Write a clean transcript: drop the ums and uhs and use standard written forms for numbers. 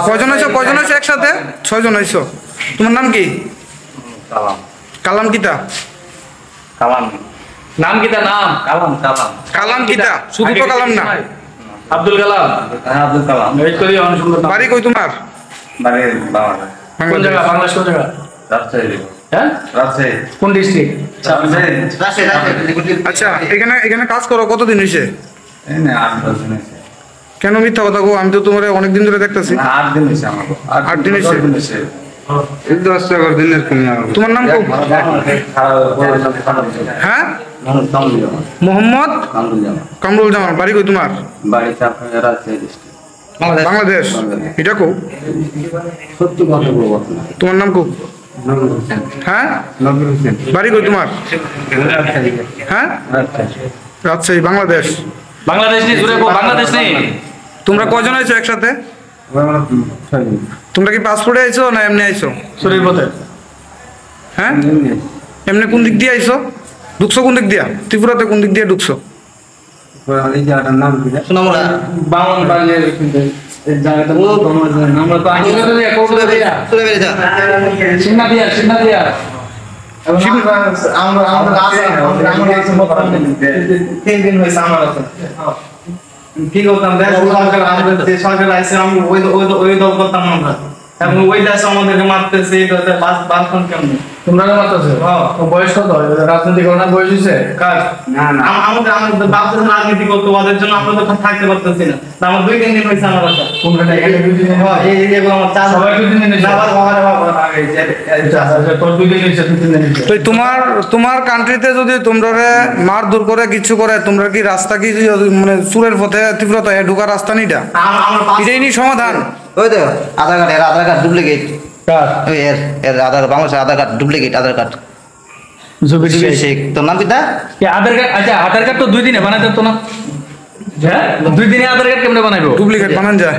কয়জন হয়েছো একসাথে? 6 জন হয়েছো। তোমার নাম কি? কালাম কিতা? নাম কিতা? নাম কালাম। কালাম কিতা? শুধু তো কালাম না, আব্দুল কালাম। আব্দুল কালাম। বাড়ি কই তোমার? বাড়ি বাংলাদেশ। কোন জায়গা? বাংলাদেশ কোন জায়গা? রাজশাহী। হ্যাঁ, রাজশাহী। কোন ডিস্ট্রিক্ট? আচ্ছা, এখানে কাজ করো কতদিন হয়েছে? এই না 8-10 দিন হয়েছে। কেন মিথ্যা কথা গো? আমি তো তোমার অনেকদিন ধরে দেখতেছি। 8 দিন হয়েছে আমার। 8 দিন হয়েছে। এই 10-11 দিনের কম না। তোমার নাম কি? হ্যাঁ, মোহাম্মদ কামরুল জামান। বাড়ি কই তোমার? বাড়ি রাজশাহী ডিস্ট্রিক্ট। বাংলাদেশ। এটা কো? সত্যি কথা বলবো না। তোমার নাম কো? হ্যাঁ, নবীর হোসেন। বাড়ি কই তোমার? হ্যাঁ, রাজশাহী, বাংলাদেশ। বাংলাদেশ নেই, জুড়ে বাংলাদেশ নেই। তোমরা কয়জন আইছো একসাথে? তোমরা কি পাসপোর্টে আইছো না এমনি আইছো? শরীর পথে। হ্যাঁ, এমনি কোন দিক দিয়ে আইছো? ঢুকছো কোন দিক দিয়া? ত্রিপুরাতে কোন দিক দিয়ে ঢুকছো? এই জায়গাটার নাম কি? সোনামুড়া। বামনবাড়ির এই জায়গাটা আমরা তো আগে সিন্না দিয়া তিন দিন হয়েছে আমার কাছে। কি করতাম? সরকার আসছে, আমি ওই দল করতাম আমরা। এখন ওই দেশে আমাদেরকে মারতেছে, বাঁচতাম কেমন? তোমরা মারতেছে? বয়স কত? রাজনীতি করার বয়স হয়েছে? কার? আমাদের বাপদের রাজনীতি করতে, ওদের জন্য আমরা তো থাকতে পারতেছি না। আমার 2-3 দিন হয়েছে আমার কাছে। তোমার কান্ট্রিতে যদি তোমরা মার দূর করে কিছু করে, তোমরা কি রাস্তা কি মানে চুরের পথে তীব্রতা ঢুকার রাস্তা নিটা? এটাই নি সমাধান। ওই তো আধার কার্ড ডুপ্লিকেট। এর বাংলাদেশের আধার কার্ড ডুপ্লিকেট আধার কার্ড। তোর নাম কিতা? আধার কার্ড? আচ্ছা, আধার কার্ড তো 2 দিনে বানাতে তো না। হ্যাঁ, 2 দিনে আধার কার্ড কেমনে বানাইবো? ডুপ্লিকেট বানান যায়।